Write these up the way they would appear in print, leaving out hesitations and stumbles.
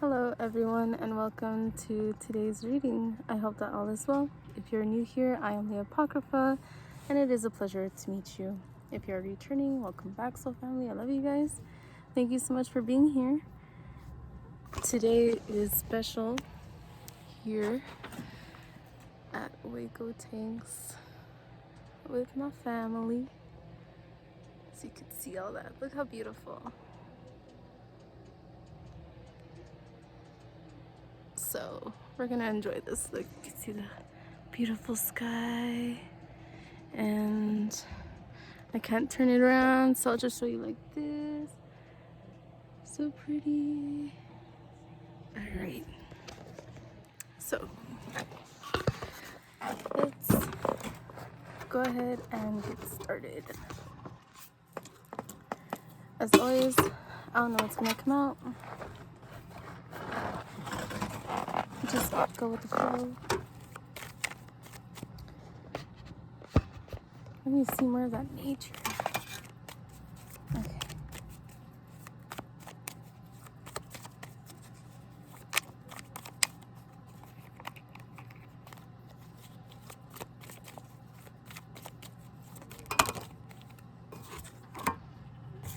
Hello everyone and welcome to today's reading. I hope that all is well. If you're new here, I am LeeApocrypha and it is a pleasure to meet you. If you're returning, welcome back, soul family. I love you guys. Thank you so much for being here. Today is special here at Waco Tanks with my family. So you can see all that. Look how beautiful. So we're gonna enjoy this. Look, you can see the beautiful sky, and I can't turn it around, so I'll just show you like this. So pretty. All right. So let's go ahead and get started. As always, I don't know what's gonna come out. Just go with the flow. Let me see more of that nature. Okay.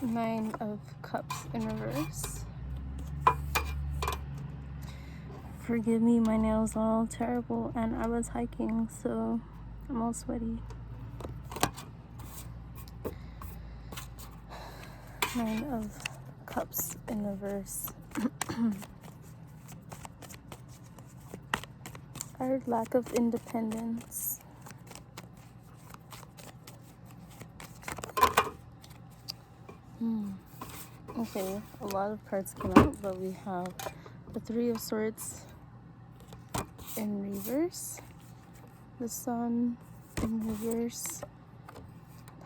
Nine of Cups in reverse. Forgive me, my nails are all terrible and I was hiking, so I'm all sweaty. Nine of Cups in reverse. Our lack of independence. Okay, a lot of cards came out, but we have the Three of Swords in reverse, the Sun in reverse,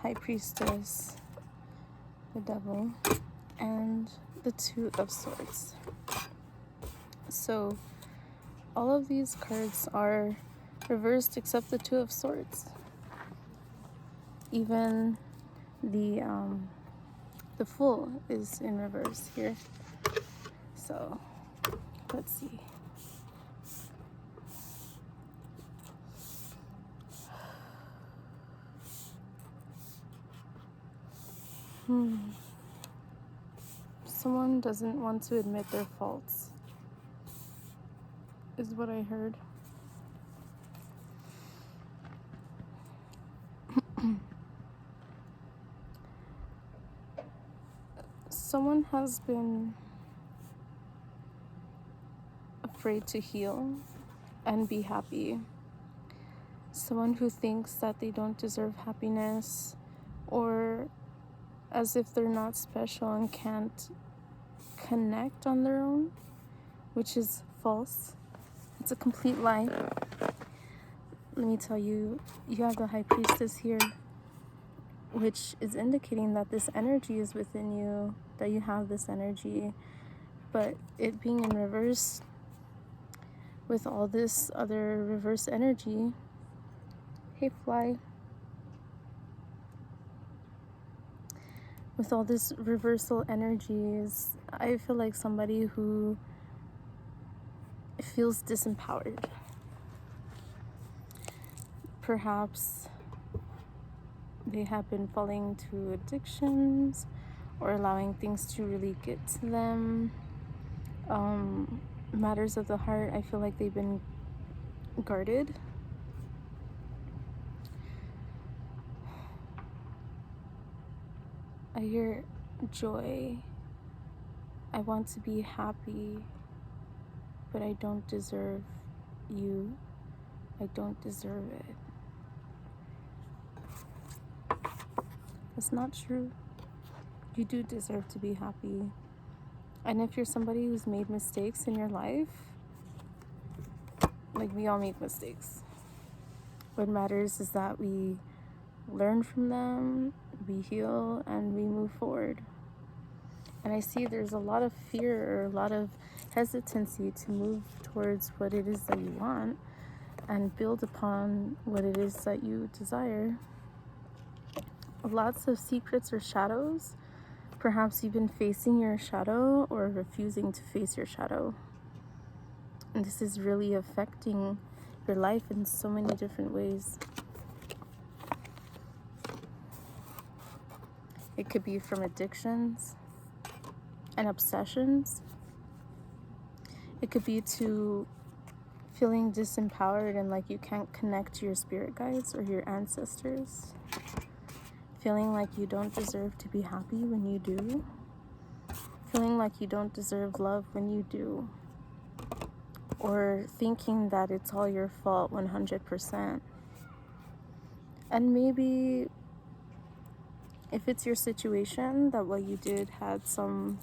High Priestess, the Devil, and the Two of Swords. So all of these cards are reversed except the Two of Swords. Even the Fool is in reverse here. So let's see. Someone doesn't want to admit their faults, is what I heard. Someone has been afraid to heal and be happy. Someone who thinks that they don't deserve happiness, or as if they're not special and can't connect on their own, which is false. It's a complete lie. Let me tell you, you have the High Priestess here, which is indicating that this energy is within you, that you have this energy, but it being in reverse with all this other reverse energy. Hey, fly. With all this reversal energies, I feel like somebody who feels disempowered. Perhaps they have been falling to addictions or allowing things to really get to them. Matters of the heart, I feel like they've been guarded. I hear joy. I want to be happy, but I don't deserve you. I don't deserve it. It's not true. You do deserve to be happy. And if you're somebody who's made mistakes in your life, like we all make mistakes, what matters is that we learn from them, we heal, and we move forward. And I see there's a lot of fear or a lot of hesitancy to move towards what it is that you want and build upon what it is that you desire. Lots of secrets or shadows Perhaps you've been facing your shadow or refusing to face your shadow. And this is really affecting your life in so many different ways. It could be from addictions and obsessions. It could be to feeling disempowered and like you can't connect to your spirit guides or your ancestors. Feeling like you don't deserve to be happy when you do. Feeling like you don't deserve love when you do. Or thinking that it's all your fault 100%. And maybe if it's your situation, that what you did had some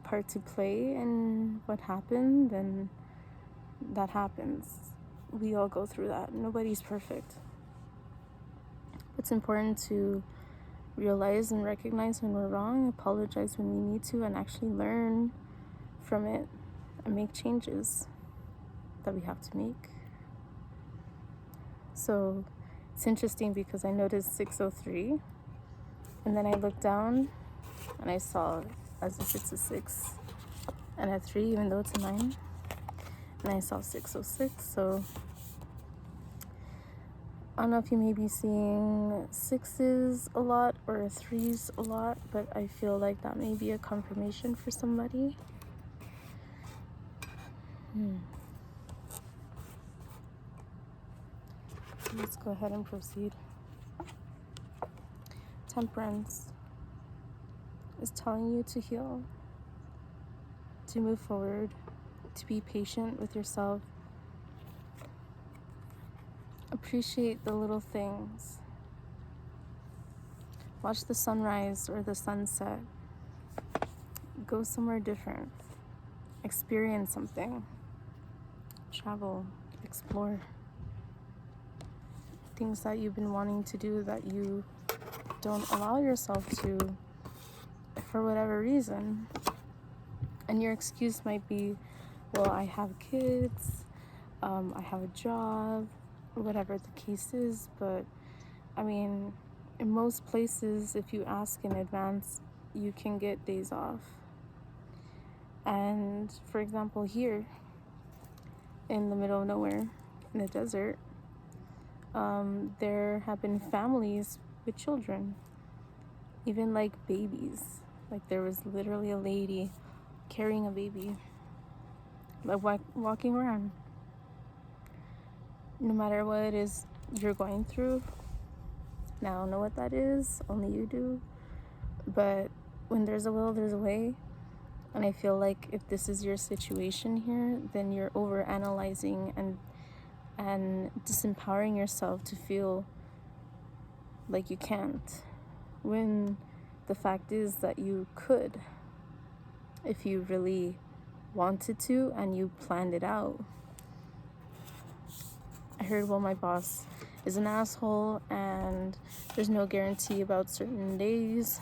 part to play in what happened, then that happens. We all go through that. Nobody's perfect. It's important to realize and recognize when we're wrong, apologize when we need to, and actually learn from it and make changes that we have to make. So it's interesting because I noticed 603, and then I looked down and I saw as if it's a 6 and a 3, even though it's a 9, and I saw 606. So I don't know if you may be seeing 6s a lot or 3s a lot, but I feel like that may be a confirmation for somebody. Let's go ahead and proceed. Temperance is telling you to heal, to move forward, to be patient with yourself. Appreciate the little things. Watch the sunrise or the sunset. Go somewhere different. Experience something. Travel, explore. Things that you've been wanting to do that you don't allow yourself to for whatever reason. And your excuse might be, well, I have kids, I have a job, or whatever the case is. But I mean, in most places, if you ask in advance, you can get days off. And for example, here in the middle of nowhere, in the desert, there have been families with children, even like babies. Like there was literally a lady carrying a baby, like walking around. No matter what it is you're going through, now I don't know what that is, only you do. But when there's a will, there's a way. And I feel like if this is your situation here, then you're over analyzing and disempowering yourself to feel like you can't, when the fact is that you could, if you really wanted to and you planned it out. I heard, well, my boss is an asshole and there's no guarantee about certain days.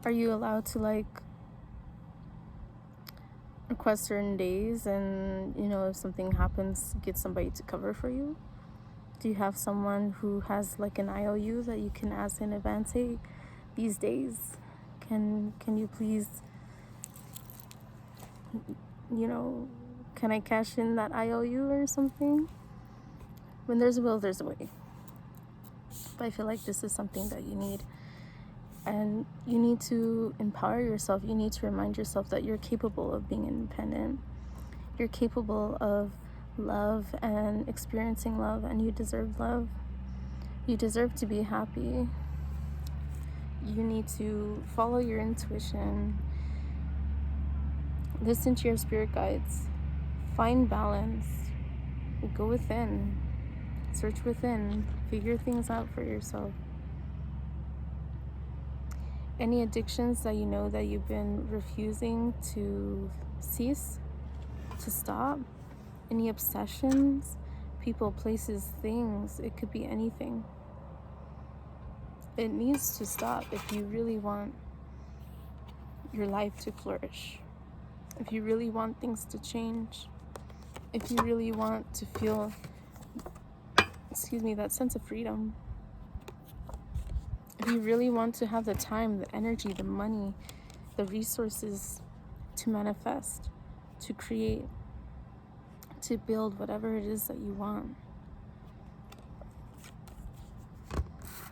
Are you allowed to like request certain days and, you know, if something happens, get somebody to cover for you? Do you have someone who has like an IOU that you can ask in advance, hey, these days, can you please, you know, can I cash in that IOU or something? When there's a will, there's a way. But I feel like this is something that you need. And you need to empower yourself. You need to remind yourself that you're capable of being independent. You're capable of love and experiencing love, and you deserve love. You deserve to be happy. You need to follow your intuition. Listen to your spirit guides. Find balance. Go within. Search within. Figure things out for yourself. Any addictions that you know that you've been refusing to cease, to stop, any obsessions, people, places, things, it could be anything. It needs to stop if you really want your life to flourish, if you really want things to change, if you really want to feel, that sense of freedom. we really want to have the time, the energy, the money, the resources to manifest, to create, to build whatever it is that you want.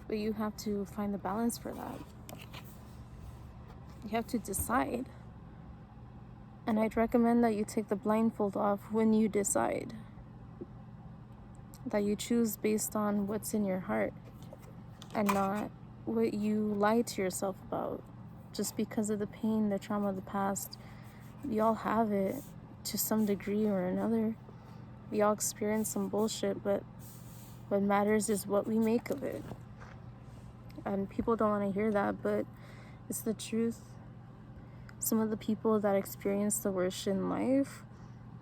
But you have to find the balance for that. You have to decide. And I'd recommend that you take the blindfold off when you decide. That you choose based on what's in your heart and not what you lie to yourself about. Just because of the pain, the trauma of the past. We all have it to some degree or another. We all experience some bullshit, but what matters is what we make of it. And people don't want to hear that, but it's the truth. Some of the people that experience the worst shit in life,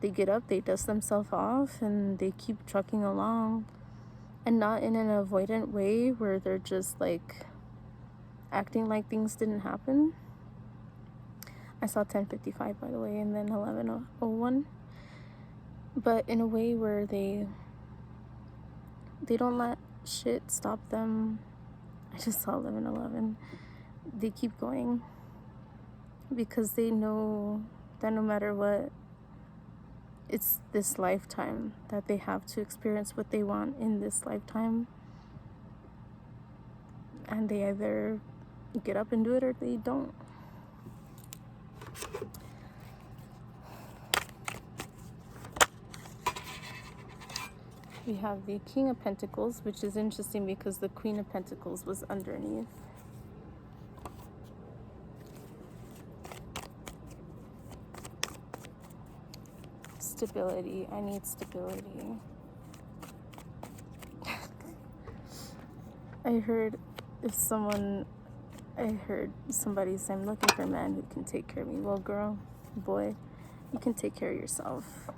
they get up, they dust themselves off, and they keep trucking along. And not in an avoidant way where they're just like acting like things didn't happen. I saw 10:55, by the way, and then 11:01. But in a way where they don't let shit stop them. I just saw 11:11. They keep going because they know that no matter what, it's this lifetime that they have to experience what they want in this lifetime. And they either get up and do it or they don't. We have the King of Pentacles, which is interesting because the Queen of Pentacles was underneath. Stability. I need stability. I heard somebody say, I'm looking for a man who can take care of me. Well, girl, boy, you can take care of yourself.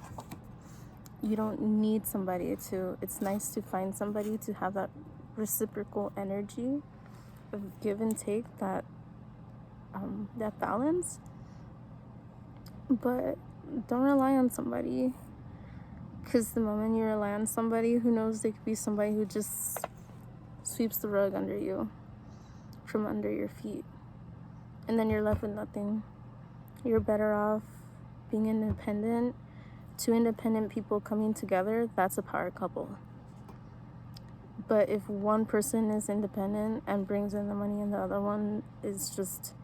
You don't need somebody to. It's nice to find somebody to have that reciprocal energy of give and take, that balance. But don't rely on somebody, because the moment you rely on somebody, who knows, they could be somebody who just sweeps the rug under you, from under your feet, and then you're left with nothing. You're better off being independent. Two independent people coming together, that's a power couple. But if one person is independent and brings in the money and the other one is just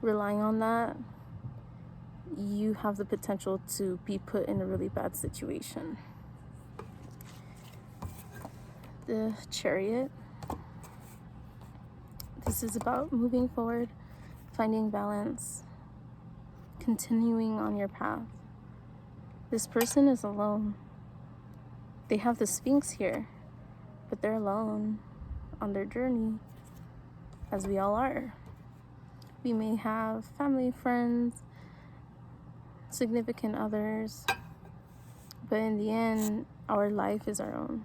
relying on that, you have the potential to be put in a really bad situation. The Chariot. This is about moving forward, finding balance, continuing on your path. This person is alone. They have the Sphinx here, but they're alone on their journey, as we all are. We may have family, friends, significant others, but in the end, our life is our own.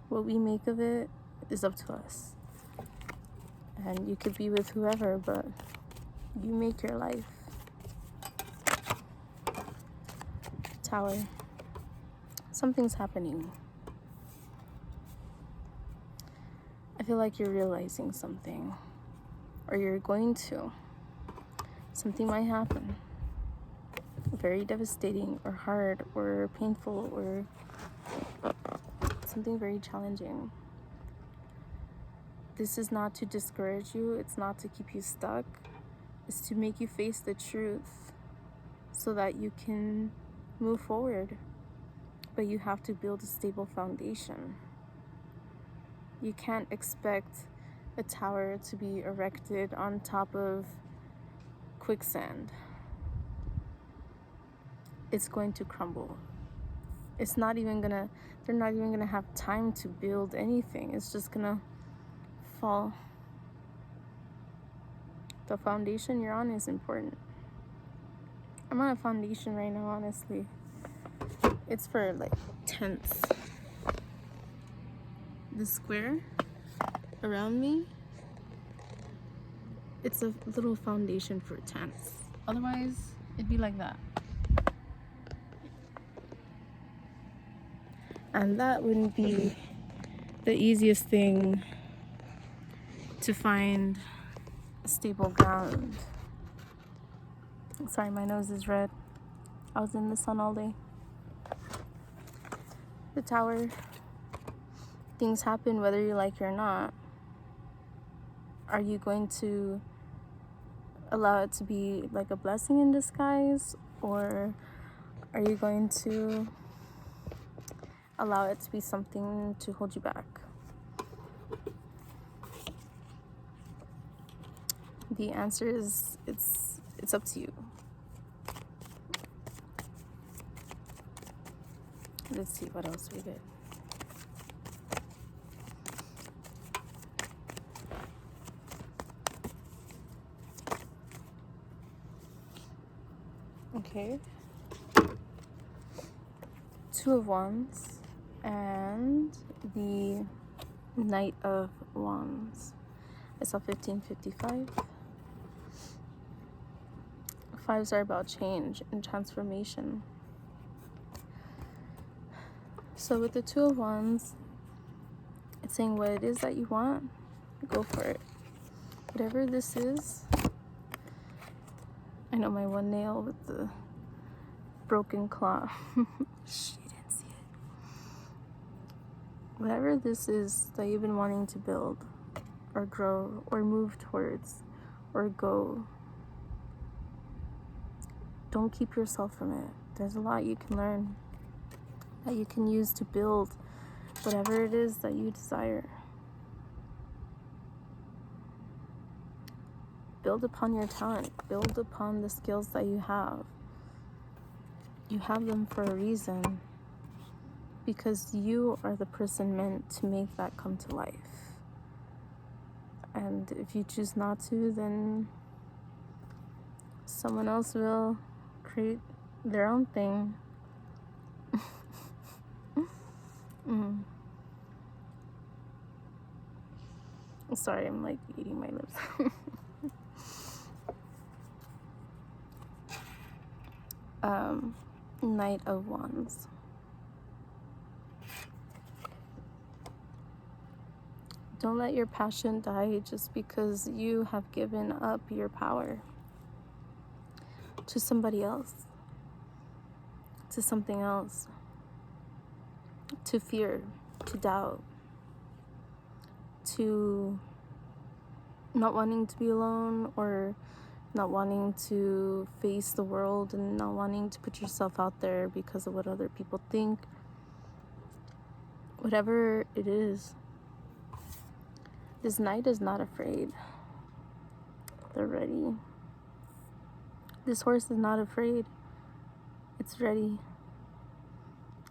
What we make of it is up to us. And you could be with whoever, but you make your life. Tower. Something's happening. I feel like you're realizing something, or you're going to. Something might happen. Very devastating, or hard, or painful, or something very challenging. This is not to discourage you. It's not to keep you stuck. It's to make you face the truth so that you can move forward. But you have to build a stable foundation. You can't expect a tower to be erected on top of quicksand. It's going to crumble. They're not even gonna have time to build anything. It's just gonna fall. The foundation you're on is important. I'm on a foundation right now, honestly. It's for like tents. The square around me, it's a little foundation for tents. Otherwise, it'd be like that. And that wouldn't be the easiest thing to find a stable ground. Sorry, my nose is red. I was in the sun all day. The Tower. Things happen whether you like it or not. Are you going to allow it to be like a blessing in disguise, or are you going to allow it to be something to hold you back? The answer is it's up to you. Let's see what else we get. Okay. Two of Wands and the Knight of Wands. I saw 1555. Fives are about change and transformation. So with the Two of Wands, it's saying what it is that you want, go for it. Whatever this is. I know my one nail with the broken claw. Shh, you didn't see it. Whatever this is that you've been wanting to build or grow or move towards or go, don't keep yourself from it. There's a lot you can learn that you can use to build whatever it is that you desire. Build upon your talent. Build upon the skills that you have. You have them for a reason, because you are the person meant to make that come to life. And if you choose not to, then someone else will create their own thing. Sorry, I'm like eating my lips. Knight of Wands. Don't let your passion die just because you have given up your power to somebody else, to something else, to fear, to doubt, to not wanting to be alone, or not wanting to face the world, and not wanting to put yourself out there because of what other people think. Whatever it is, this knight is not afraid. They're ready. This horse is not afraid. It's ready.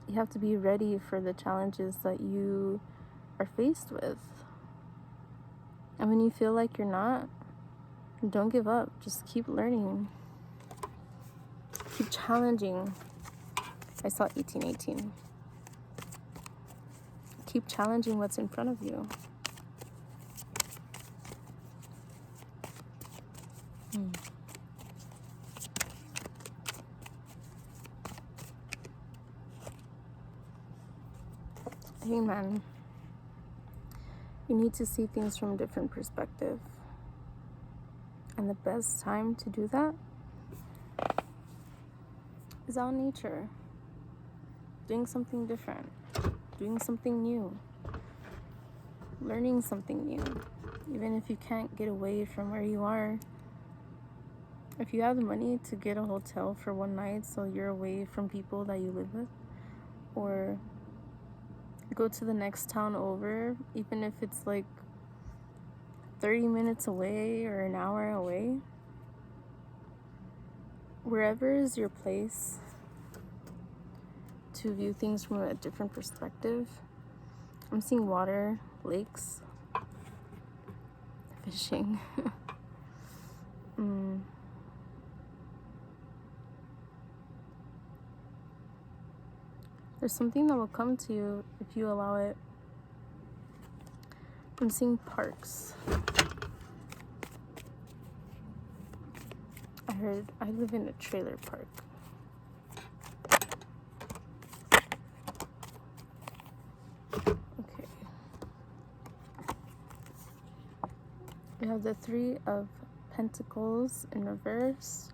You have to be ready for the challenges that you are faced with. And when you feel like you're not, don't give up. Just keep learning. Keep challenging. I saw 1818. Keep challenging what's in front of you. Amen. You need to see things from a different perspective. And the best time to do that is out in nature. Doing something different. Doing something new. Learning something new. Even if you can't get away from where you are. If you have the money to get a hotel for one night so you're away from people that you live with, or go to the next town over, even if it's like 30 minutes away or an hour away, wherever is your place to view things from a different perspective. I'm seeing water, lakes, fishing. There's something that will come to you if you allow it. I'm seeing parks. I live in a trailer park. Okay. have the Three of Pentacles in reverse,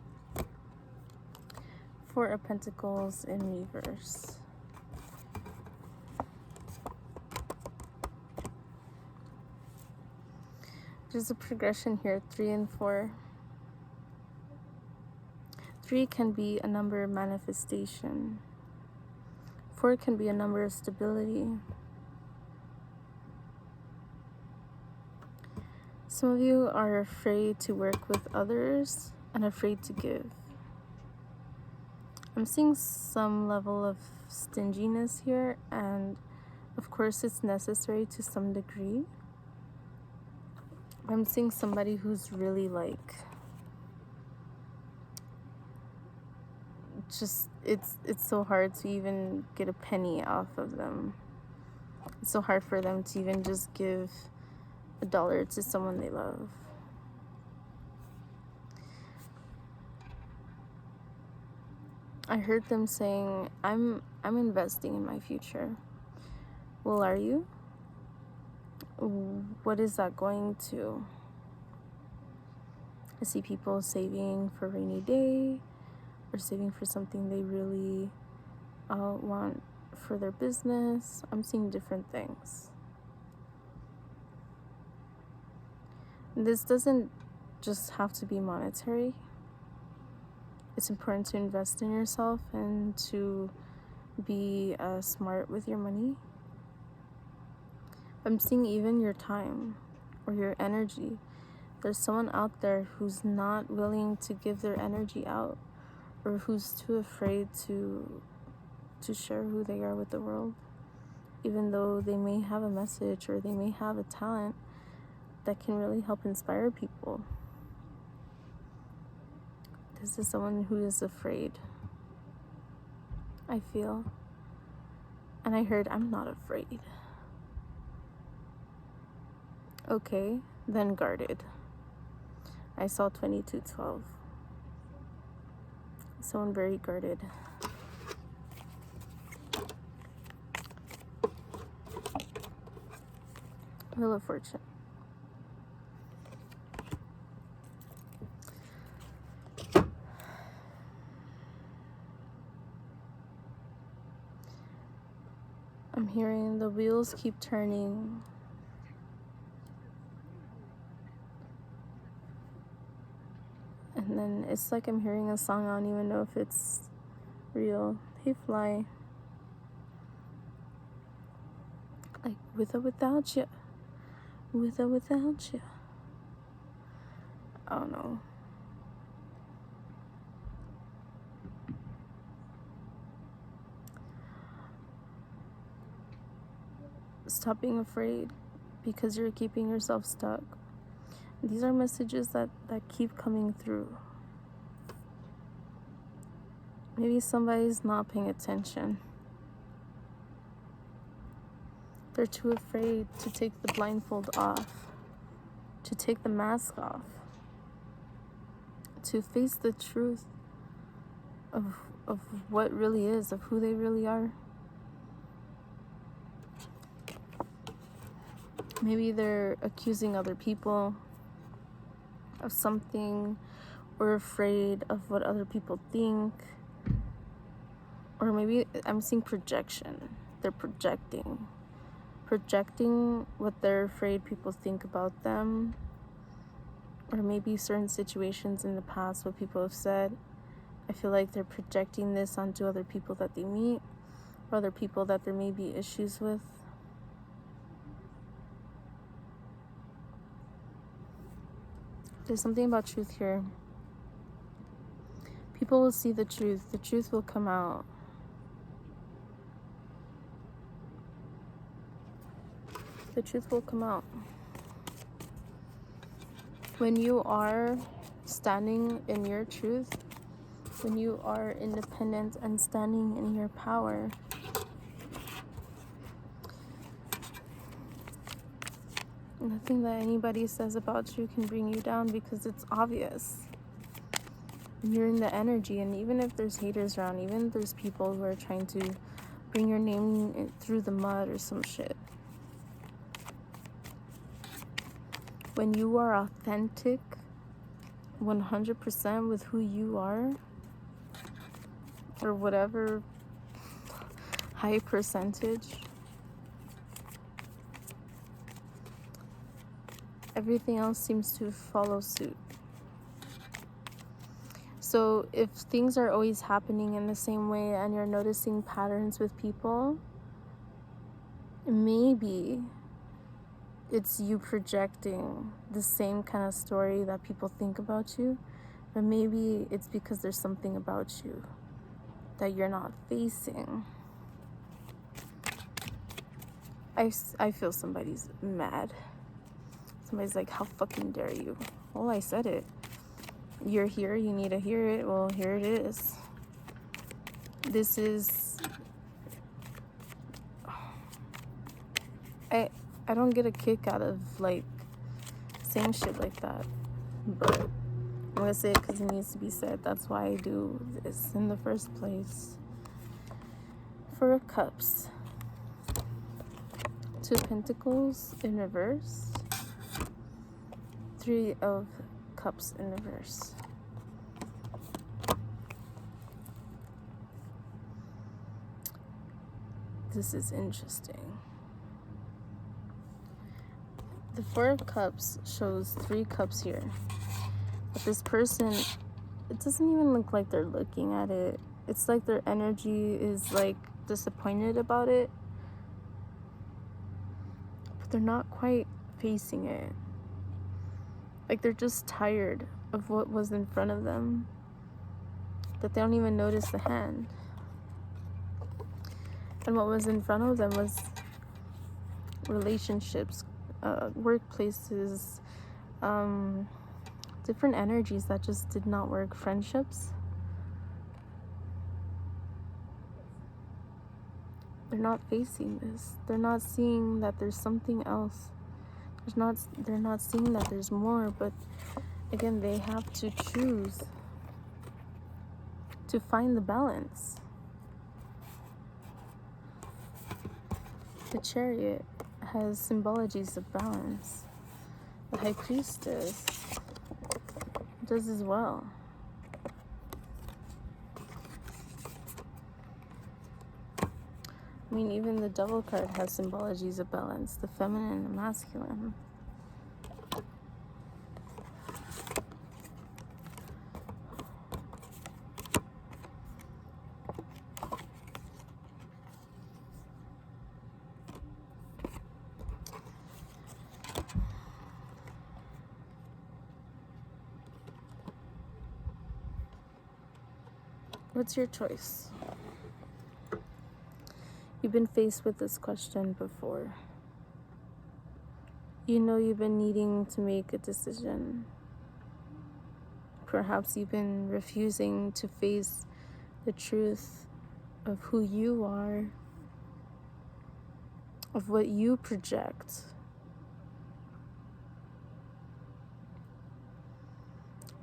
Four of Pentacles in reverse. There's a progression here, 3 and 4. 3 can be a number of manifestation. 4 can be a number of stability. Some of you are afraid to work with others and afraid to give. I'm seeing some level of stinginess here, and of course it's necessary to some degree. I'm seeing somebody who's really like, just, it's so hard to even get a penny off of them. It's so hard for them to even just give $1 to someone they love. I heard them saying, I'm investing in my future. Well, are you? What is that going to? I see people saving for a rainy day, or saving for something they really want for their business. I'm seeing different things. This doesn't just have to be monetary. It's important to invest in yourself and to be smart with your money. I'm seeing even your time or your energy. There's someone out there who's not willing to give their energy out, or who's too afraid to share who they are with the world, even though they may have a message or they may have a talent that can really help inspire people. This is someone who is afraid, I feel. And I heard, I'm not afraid. Okay, then guarded. I saw 2212. Someone very guarded. Wheel of Fortune. I'm hearing the wheels keep turning. And then it's like I'm hearing a song. I don't even know if it's real. Hey, fly. Like, with or without you. With or without you. I don't know. Stop being afraid because you're keeping yourself stuck. These are messages that keep coming through. Maybe somebody's not paying attention. They're too afraid to take the blindfold off, to take the mask off, to face the truth of what really is, of who they really are. Maybe they're accusing other people of something, or afraid of what other people think. Or maybe I'm seeing projection. They're projecting what they're afraid people think about them. Or maybe certain situations in the past, what people have said. I feel like they're projecting this onto other people that they meet, or other people that there may be issues with. There's something about truth here. People will see the truth. The truth will come out. The truth will come out. When you are standing in your truth, when you are independent and standing in your power, nothing that anybody says about you can bring you down, because it's obvious. You're in the energy, and even if there's haters around, even if there's people who are trying to bring your name through the mud or some shit, when you are authentic 100% with who you are, or whatever high percentage, everything else seems to follow suit. So if things are always happening in the same way and you're noticing patterns with people, maybe it's you projecting the same kind of story that people think about you, but maybe it's because there's something about you that you're not facing. I feel somebody's mad. Somebody's like, how fucking dare you? Well, I said it. You're here, you need to hear it. Well, here it is. This is... I don't get a kick out of, like, saying shit like that. But I'm gonna say it because it needs to be said. That's why I do this in the first place. Four of Cups. Two of Pentacles in reverse. Three of Cups in reverse. This is interesting. The Four of Cups shows 3 cups here. But this person, it doesn't even look like they're looking at it. It's like their energy is like disappointed about it. But they're not quite facing it. Like they're just tired of what was in front of them, that they don't even notice the hand. And what was in front of them was relationships, workplaces, different energies that just did not work, friendships. They're not facing this. They're not seeing that there's something else. They're not seeing that there's more, but again, they have to choose to find the balance. The Chariot has symbologies of balance. The High Priestess does as well. I mean, even the Devil card has symbologies of balance, the feminine and the masculine. What's your choice? You've been faced with this question before. You know you've been needing to make a decision. Perhaps you've been refusing to face the truth of who you are, of what you project.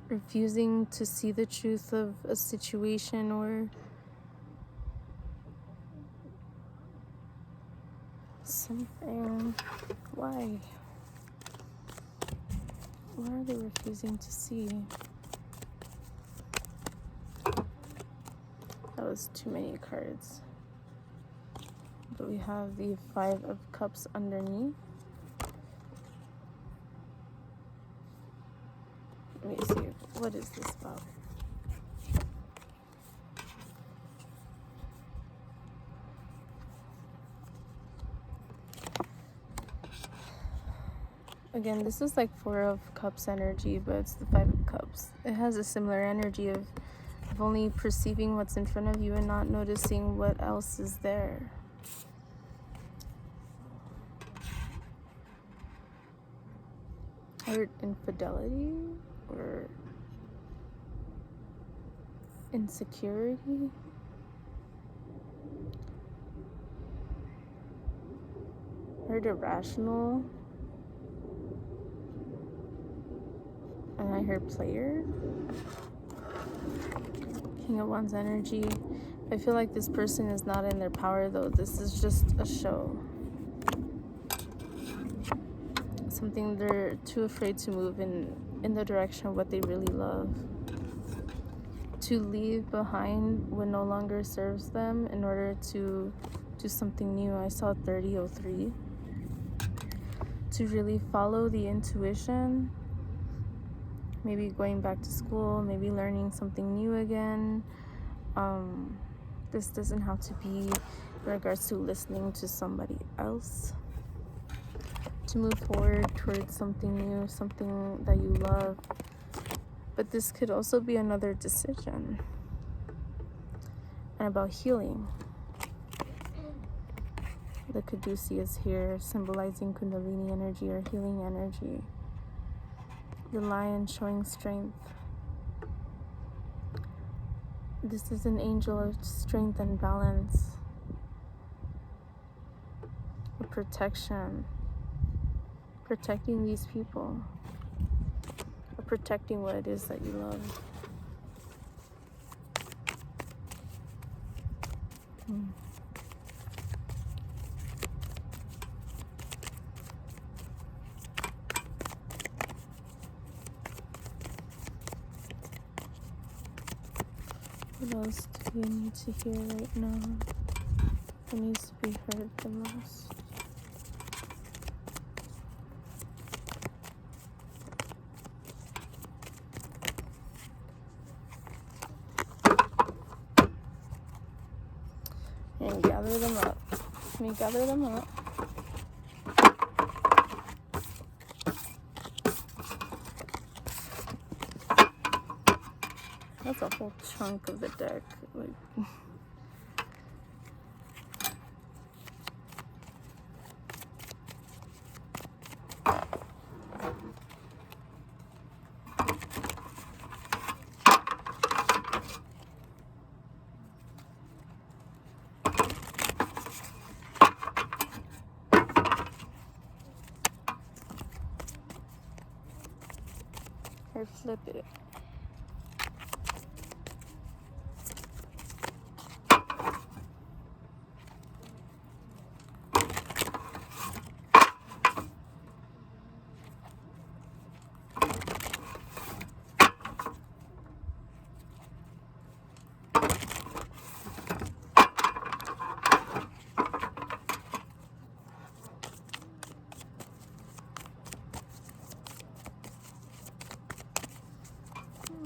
Refusing to see the truth of a situation or something. Why? What are they refusing to see? That was too many cards. But we have the Five of Cups underneath. Let me see. What is this about? Again, this is like Four of Cups energy, but it's the Five of Cups. It has a similar energy of only perceiving what's in front of you and not noticing what else is there. Or infidelity or insecurity. Heard irrational. And I heard player. King of Wands energy. I feel like this person is not in their power though. This is just a show. something they're too afraid to move in the direction of what they really love. To leave behind what no longer serves them in order to do something new. I saw 3003. To really follow the intuition, maybe going back to school, maybe learning something new again. This doesn't have to be in regards to listening to somebody else. To move forward towards something new, something that you love. But this could also be another decision. And about healing. The Caduceus is here, symbolizing Kundalini energy or healing energy. The lion showing strength. This is an angel of strength and balance. A protection. Protecting these people. Or protecting what it is that you love. What else do you need to hear right now? What needs to be heard the most? And gather them up. Let me gather them up. That's a whole chunk of the deck. Like, or flip it.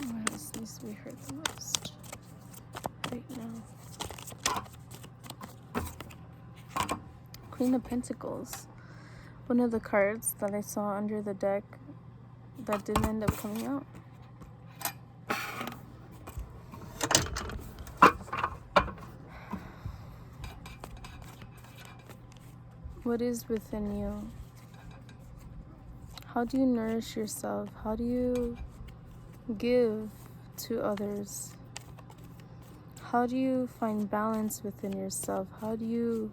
What else needs to be heard the most right now? Queen of Pentacles. One of the cards that I saw under the deck that didn't end up coming out. What is within you? How do you nourish yourself? How do you give to others? How do you find balance within yourself? How do you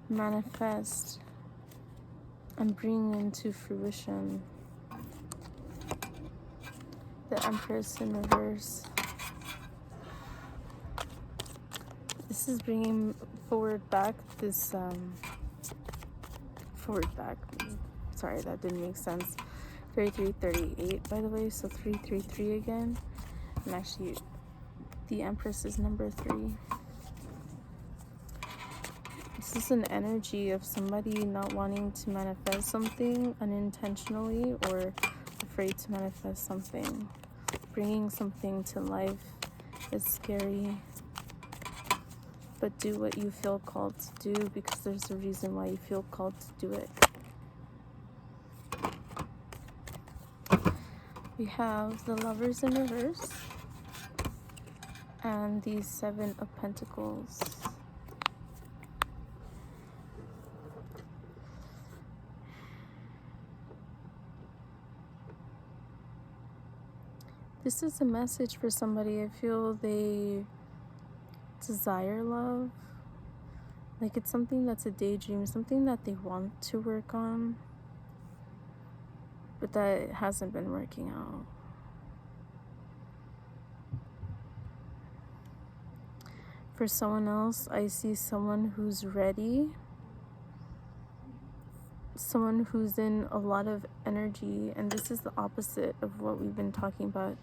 manifest and bring into fruition the Empress in reverse? This is bringing forward back this sorry, that didn't make sense. 3338, by the way, so 333 again. And actually the Empress is number 3. This is an energy of somebody not wanting to manifest something unintentionally, or afraid to manifest something. Bringing something to life is scary, but do what you feel called to do, because there's a reason why you feel called to do it. We have the Lovers in reverse and the 7 of Pentacles. This is a message for somebody. I feel they desire love. Like it's something that's a daydream, something that they want to work on, but that hasn't been working out. For someone else, I see someone who's ready, someone who's in a lot of energy, and this is the opposite of what we've been talking about,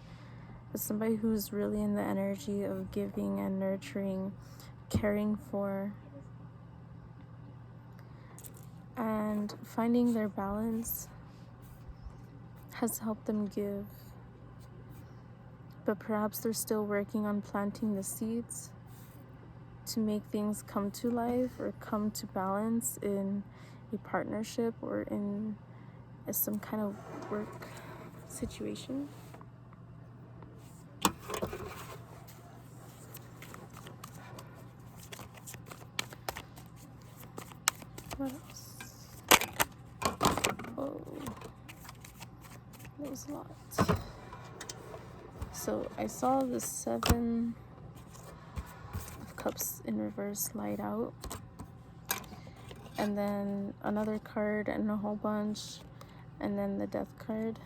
but somebody who's really in the energy of giving and nurturing, caring for, and finding their balance has helped them give. But perhaps they're still working on planting the seeds to make things come to life or come to balance in a partnership or in some kind of work situation. What else? Oh, that was a lot. So I saw the 7 of Cups in reverse light out, and then another card and a whole bunch, and then the Death card.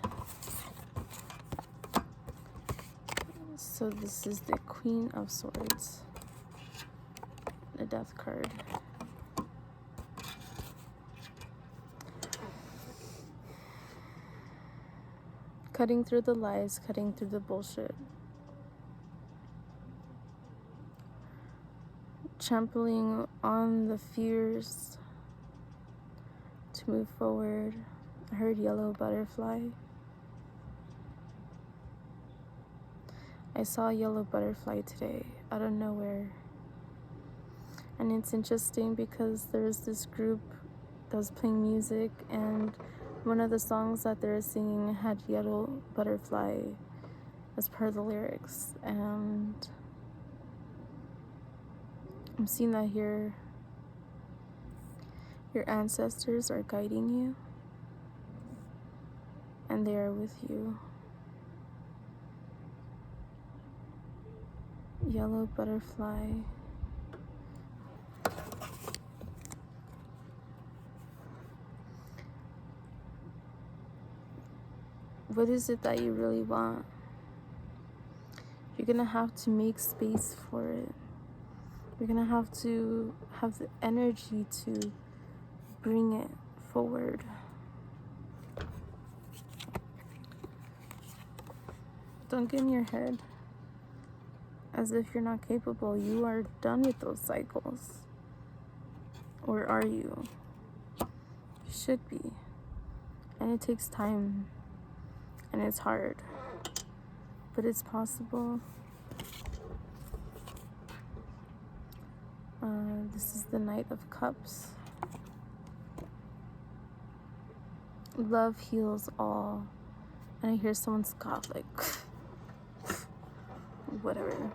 So this is the Queen of Swords, the Death card. Cutting through the lies, cutting through the bullshit. Trampling on the fears to move forward. I heard yellow butterfly. I saw a yellow butterfly today out of nowhere. And it's interesting because there's this group that was playing music, and one of the songs that they were singing had yellow butterfly as part of the lyrics. And I'm seeing that here. Your ancestors are guiding you, and they are with you. Yellow butterfly. What is it that you really want? You're gonna have to make space for it. You're gonna have to have the energy to bring it forward. Don't get in your head as if you're not capable. You are done with those cycles. Or are you? You should be. And it takes time. And it's hard. But it's possible. This is the Knight of Cups. Love heals all. And I hear someone scoff like, whatever.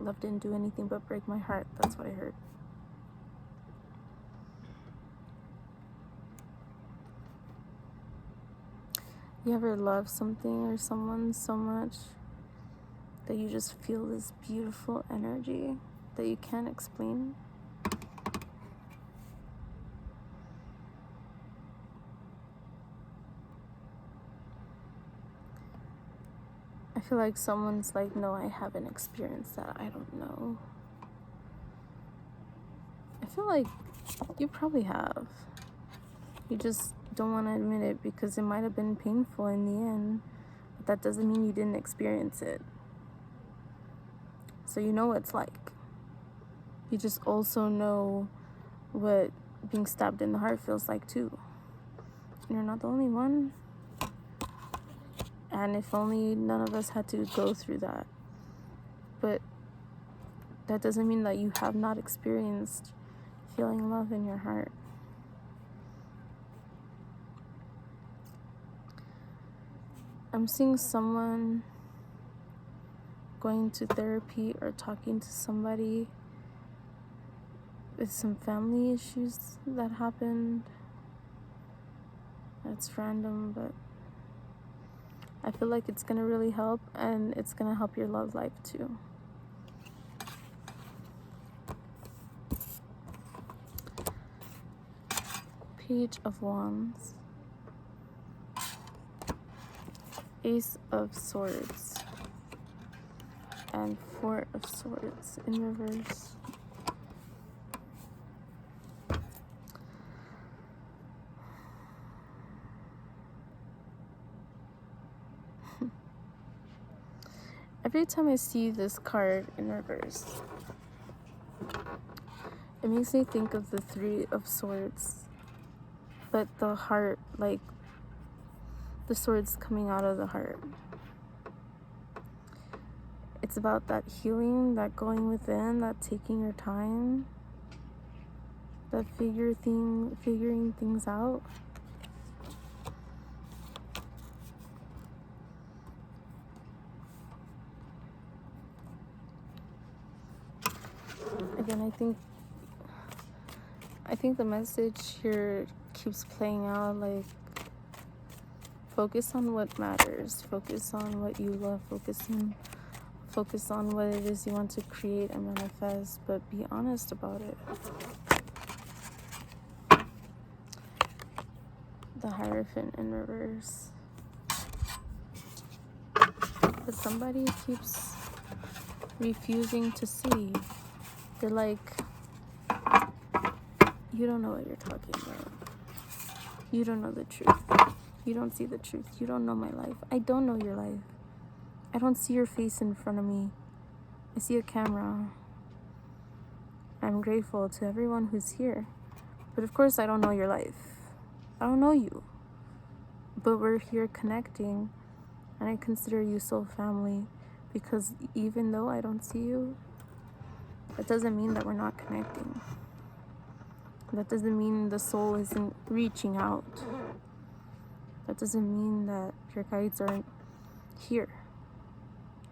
Love didn't do anything but break my heart. That's what I heard. You ever love something or someone so much that you just feel this beautiful energy that you can't explain? I feel like someone's like, no, I haven't experienced that. I don't know. I feel like you probably have. You just don't want to admit it because it might have been painful in the end, but that doesn't mean you didn't experience it. So you know what it's like. You just also know what being stabbed in the heart feels like too. And you're not the only one. And if only none of us had to go through that. But that doesn't mean that you have not experienced feeling love in your heart. I'm seeing someone going to therapy or talking to somebody with some family issues that happened. It's random, but I feel like it's gonna really help, and it's gonna help your love life too. Page of Wands. Ace of Swords. And 4 of Swords in reverse. every time I see this card in reverse, it makes me think of the Three of Swords, but the heart, like the swords coming out of the heart. It's about that healing, that going within, that taking your time, that figuring things out. Again, I think the message here keeps playing out, like, focus on what matters, focus on what you love, focus on what it is you want to create and manifest, but be honest about it. The Hierophant in reverse. But somebody keeps refusing to see. They're like, you don't know what you're talking about. You don't know the truth. You don't see the truth. You don't know my life. I don't know your life. I don't see your face in front of me. I see a camera. I'm grateful to everyone who's here. But of course, I don't know your life. I don't know you. But we're here connecting, and I consider you soul family, because even though I don't see you, that doesn't mean that we're not connecting. That doesn't mean the soul isn't reaching out. That doesn't mean that your guides aren't here,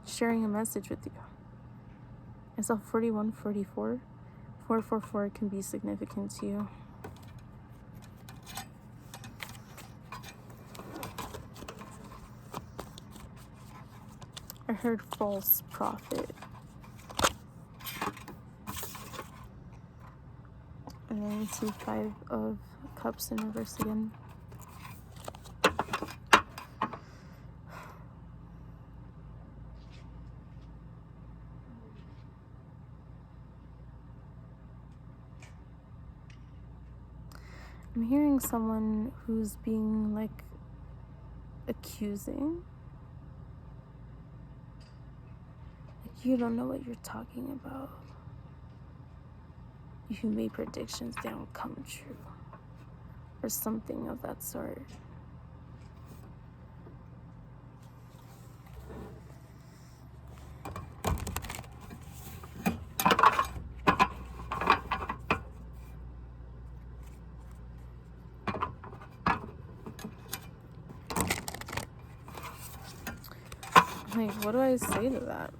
sharing a message with you. I saw 4144. 444 can be significant to you. I heard false prophet. And then we see 5 of Cups in reverse again. I'm hearing someone who's being like accusing. Like, you don't know what you're talking about. You made predictions, they don't come true. Or something of that sort. Like, what do I say to that?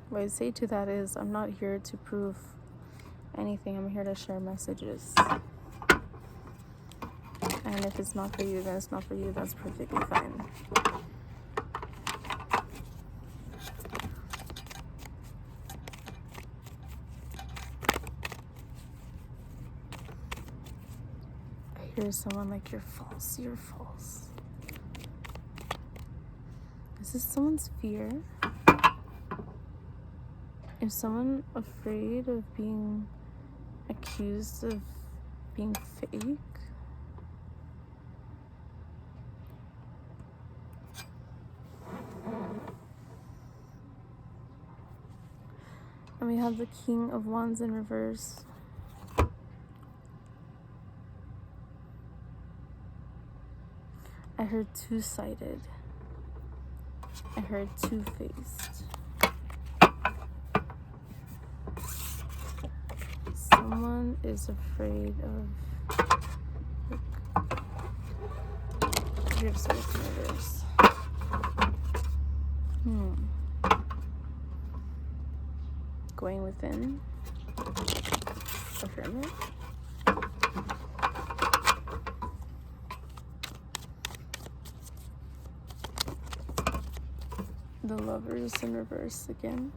What I say to that is, I'm not here to prove anything. I'm here to share messages. And if it's not for you, then it's not for you. That's perfectly fine. I hear someone like, you're false, you're false. Is this someone's fear? Is someone afraid of being accused of being fake? And we have the King of Wands in reverse. I heard two-sided. I heard two-faced. Someone is afraid of... Here's what's in reverse. Going within. The Hermit. The Lovers in reverse again.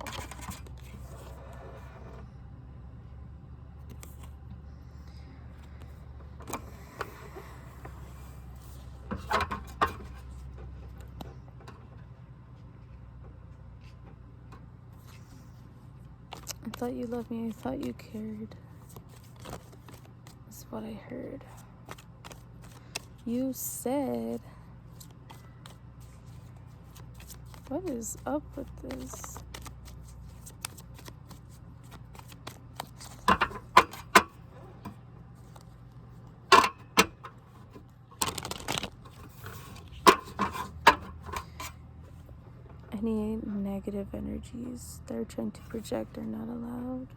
I thought you loved me, I thought you cared. That's what I heard. You said What is up with this? Any negative energies they're trying to project are not allowed.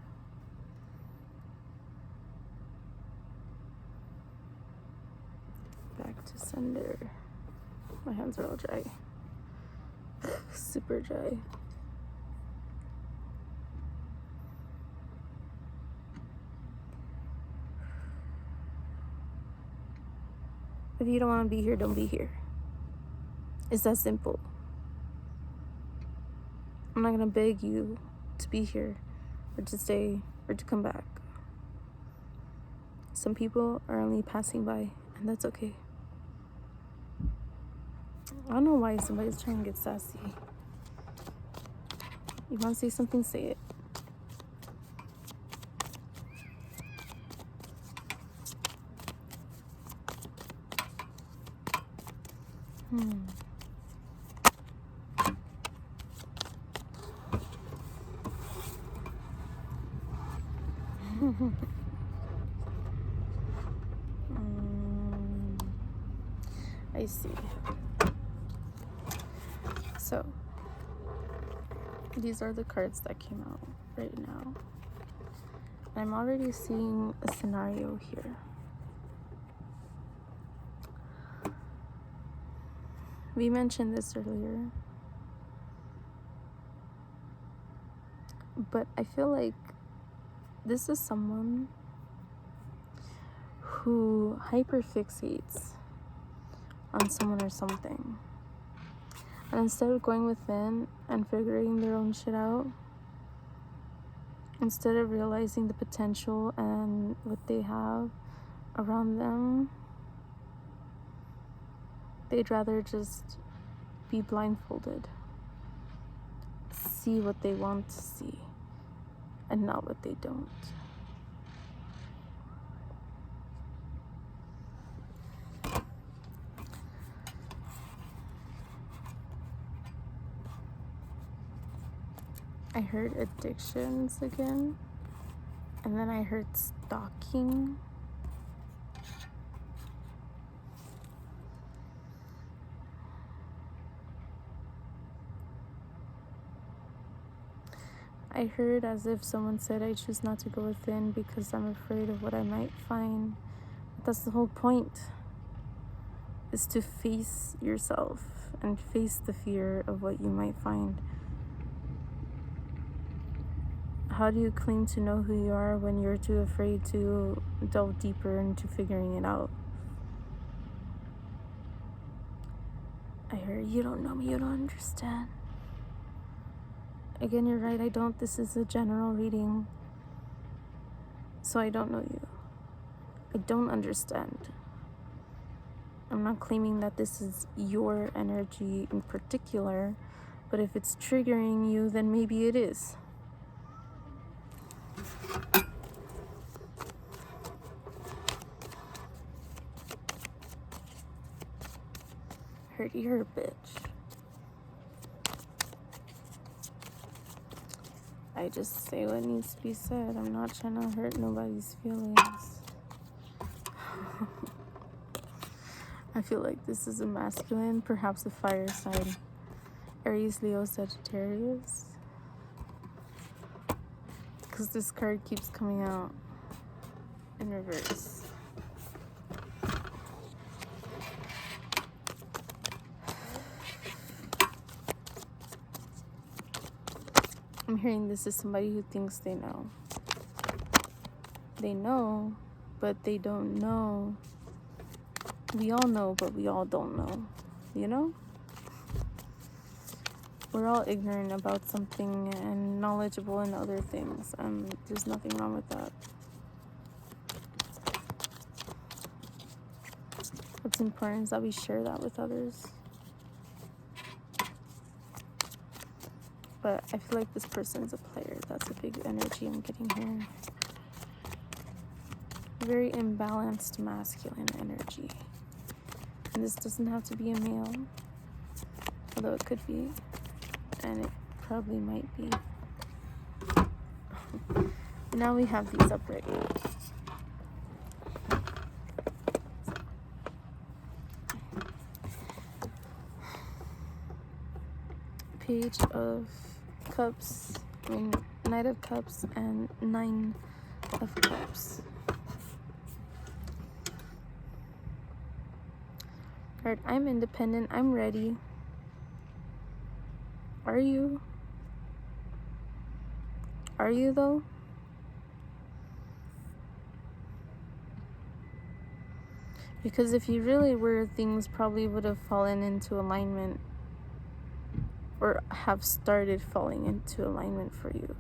Back to sender. My hands are all dry. Super dry. If you don't want to be here, don't be here. It's that simple. I'm not gonna beg you to be here or to stay or to come back. Some people are only passing by, and that's okay. I don't know why somebody's trying to get sassy. You want to say something, say it. I see. So, these are the cards that came out right now. I'm already seeing a scenario here. We mentioned this earlier, but I feel like this is someone who hyperfixates on someone or something. And instead of going within and figuring their own shit out, instead of realizing the potential and what they have around them, they'd rather just be blindfolded, see what they want to see and not what they don't. I heard addictions again, and then I heard stalking. I heard as if someone said, I choose not to go within because I'm afraid of what I might find. But that's the whole point, is to face yourself and face the fear of what you might find. How do you claim to know who you are when you're too afraid to delve deeper into figuring it out? I heard, you don't know me, you don't understand. Again, you're right, I don't. This is a general reading. So I don't know you. I don't understand. I'm not claiming that this is your energy in particular, but if it's triggering you, then maybe it is. Heard you're a bitch. I just say what needs to be said. I'm not trying to hurt nobody's feelings. I feel like this is a masculine, perhaps a fire sign. Aries, Leo, Sagittarius. Because this card keeps coming out in reverse. I'm hearing this is somebody who thinks they know. They know, but they don't know. We all know, but we all don't know. You know? We're all ignorant about something and knowledgeable in other things. There's nothing wrong with that. What's important is that we share that with others. But I feel like this person's a player. That's a big energy I'm getting here. Very imbalanced masculine energy. And this doesn't have to be a male, although it could be. and it probably might be. Now we have these upright. Page of Cups, Knight of Cups and Nine of Cups. Card, I'm independent, I'm ready. Are you? Are you though? Because if you really were, things probably would have fallen into alignment, or have started falling into alignment for you.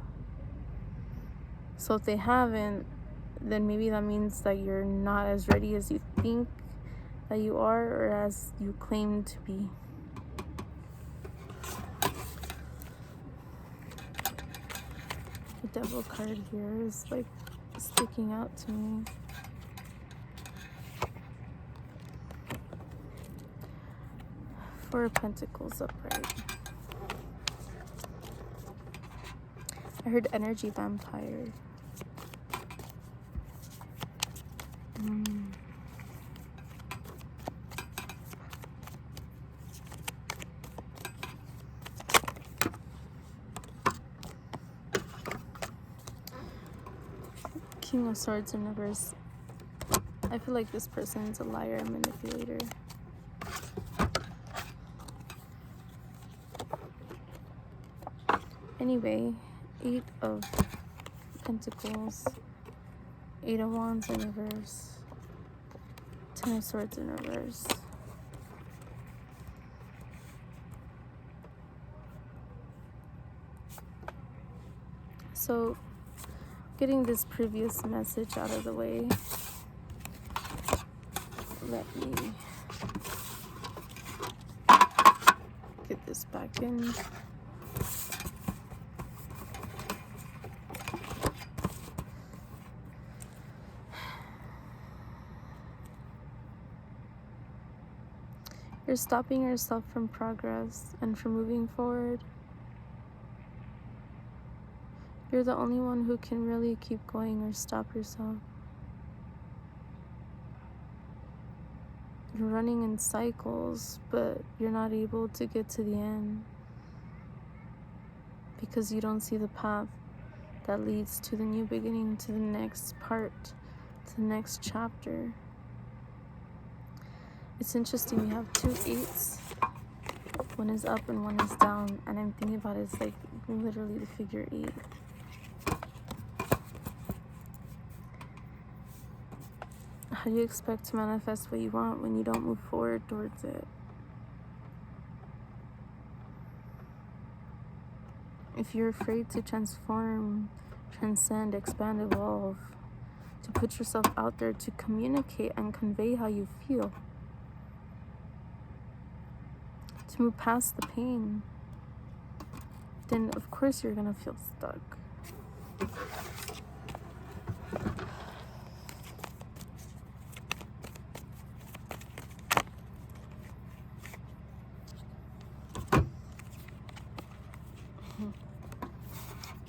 So if they haven't, then maybe that means that you're not as ready as you think that you are, or as you claim to be. The Devil card here is like sticking out to me. Four of Pentacles upright. I heard energy vampire. King of Swords in reverse. I feel like this person is a liar and manipulator. Anyway, Eight of Pentacles, Eight of Wands in reverse, Ten of Swords in reverse. So, getting this previous message out of the way, let me get this back in. You're stopping yourself from progress and from moving forward. You're the only one who can really keep going or stop yourself. You're running in cycles, but you're not able to get to the end because you don't see the path that leads to the new beginning, to the next part, to the next chapter. It's interesting, we have two eights. One is up and one is down, and I'm thinking about it, it's like literally the figure 8. How do you expect to manifest what you want when you don't move forward towards it? If you're afraid to transform, transcend, expand, evolve, to put yourself out there, to communicate and convey how you feel, to move past the pain, then of course you're gonna feel stuck.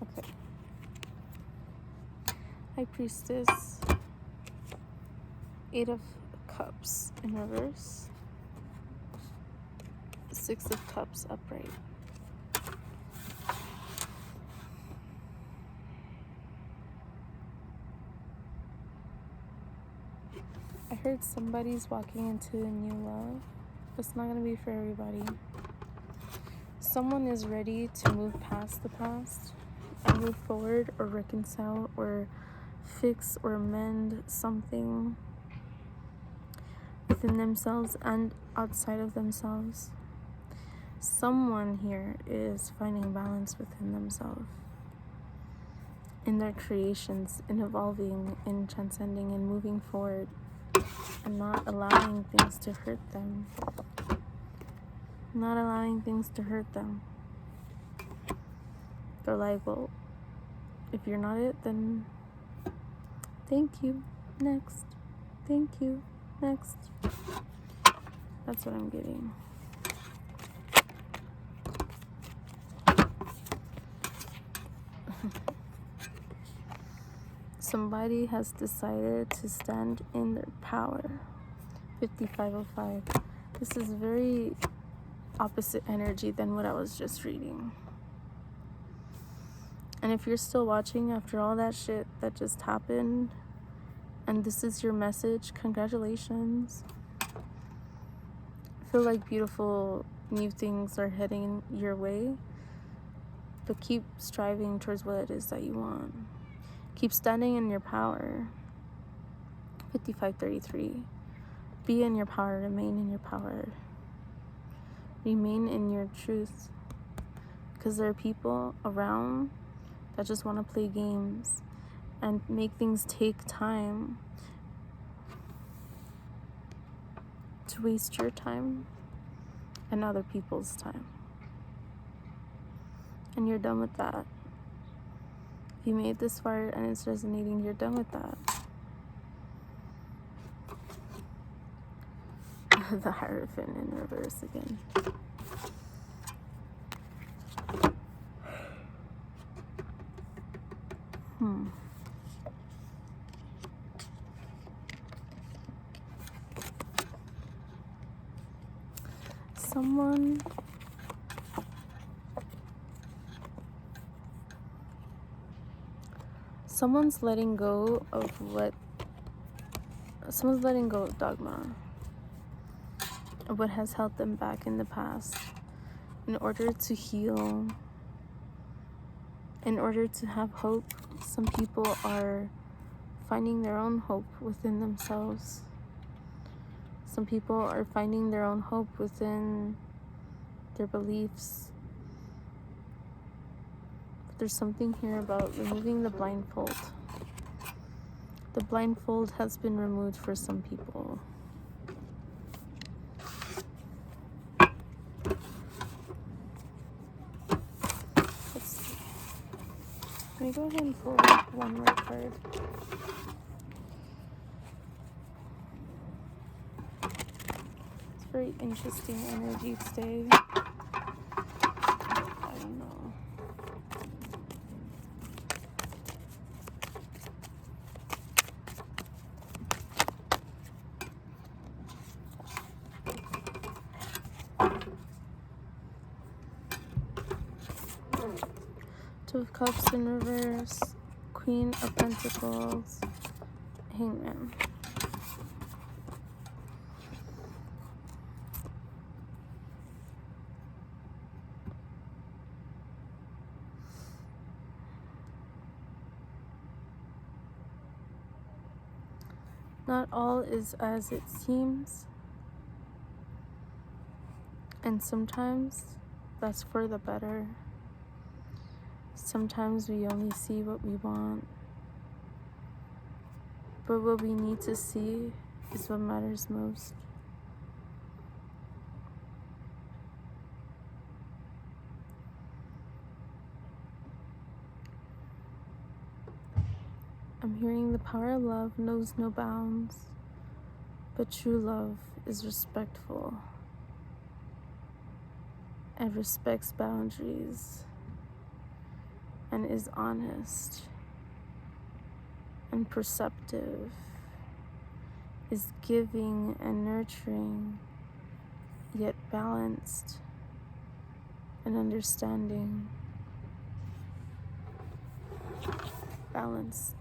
Okay. High Priestess, Eight of Cups in reverse, Six of Cups upright. I heard somebody's walking into a new love. It's not going to be for everybody. Someone is ready to move past the past and move forward, or reconcile, or fix or mend something within themselves and outside of themselves. Someone here is finding balance within themselves, in their creations, in evolving, in transcending, and moving forward, and not allowing things to hurt them. Not allowing things to hurt them. They're like, well, if you're not it, then thank you, next. Thank you, next. That's what I'm getting. somebody has decided to stand in their power. 5505. This is very opposite energy than what I was just reading. And if you're still watching after all that shit that just happened, and this is your message, congratulations. I feel like beautiful new things are heading your way, but keep striving towards what it is that you want. Keep standing in your power. 5533. Be in your power, remain in your power. Remain in your truth. Because there are people around that just want to play games and make things take time, to waste your time and other people's time. And you're done with that. If you made this far and it's resonating, you're done with that. The Hierophant in reverse again. Someone's letting go of dogma, of what has held them back in the past, in order to heal, in order to have hope. Some people are finding their own hope within themselves. Some people are finding their own hope within their beliefs. But there's something here about removing the blindfold. The blindfold has been removed for some people. Let's see. Let me go ahead and pull one more card. It's very interesting energy today. I don't know. Two of Cups in reverse, Queen of Pentacles, Hangman. Not all is as it seems, and sometimes that's for the better. Sometimes we only see what we want, but what we need to see is what matters most. I'm hearing the power of love knows no bounds, but true love is respectful and respects boundaries and is honest and perceptive, is giving and nurturing, yet balanced and understanding. Balance.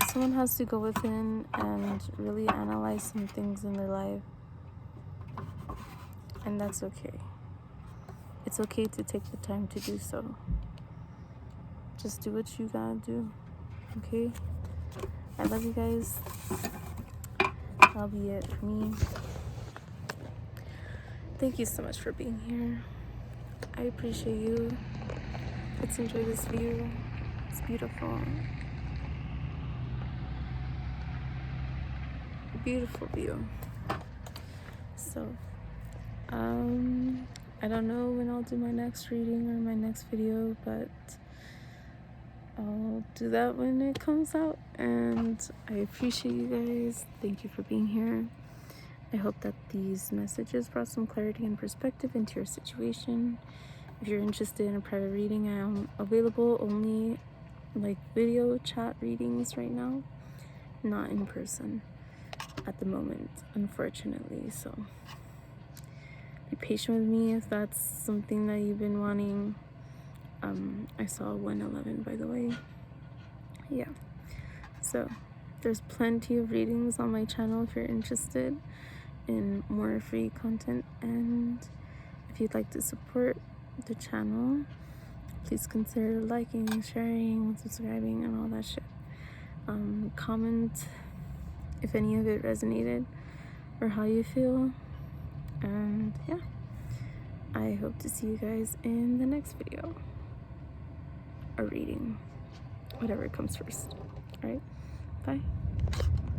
Someone has to go within and really analyze some things in their life. And that's okay. It's okay to take the time to do so. Just do what you gotta do. Okay? I love you guys. That'll be it for me. Thank you so much for being here. I appreciate you. Let's enjoy this view. It's beautiful. Beautiful view. So, I don't know when I'll do my next reading or my next video, but I'll do that when it comes out. And I appreciate you guys. Thank you for being here. I hope that these messages brought some clarity and perspective into your situation. If you're interested in a private reading, I am available only like video chat readings right now, not in person at the moment, unfortunately. So be patient with me if that's something that you've been wanting. I saw 111, by the way. Yeah, so there's plenty of readings on my channel if you're interested in more free content. And if you'd like to support the channel, please consider liking, sharing, subscribing, and all that shit. Comment if any of it resonated or how you feel. And yeah, I hope to see you guys in the next video or reading, whatever comes first. All right, bye.